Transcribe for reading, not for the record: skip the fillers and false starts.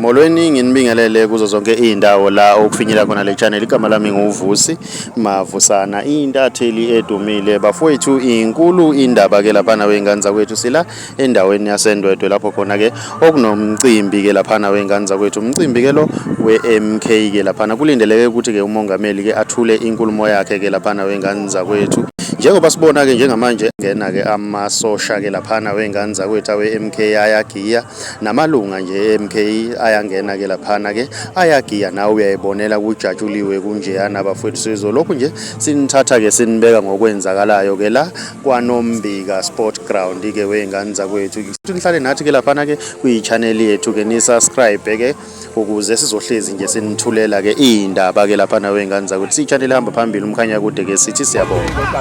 Molweni nginibingelele kuzo zonke izindawo la okufinyela khona le channel. Igama lami nguVusi Mavusana, intatheli edumile bafowethu. Inkulu indaba ke lapha wengane zakwethu sila endaweni yaseNdwedwe lapho khona ke okunomcimbi ke lapha wengane zakwethu. Umcimbi ke lo we-MK ke lapha kulindeleke ukuthi ke umongameli ke athule inkulumo yakhe ke lapha wengane zakwethu. Njengoba sibona ke njengamanje ngena ke amasosha ke lapha wengane zakwethu we-MK ayagiya namalunga nje MK ayangena ke laphana ke ayagiya, nawe uyayibonela kujatshuliwe kunjeyana abafowethu. Sizolokhu nje sinithatha ke sinibeka ngokwenzakalayo ke la kwaNombika Sport Ground ke wengane zakwethu. Nihlale nathi ke laphana ke kuyi-channel yethu ke ni-subscribe ke ukuze sizohlezi nje sinithulela ke indaba ke laphana wengane zakwethu. Si-channel ehamba phambili umkhanya kude ke sithi siyabonga.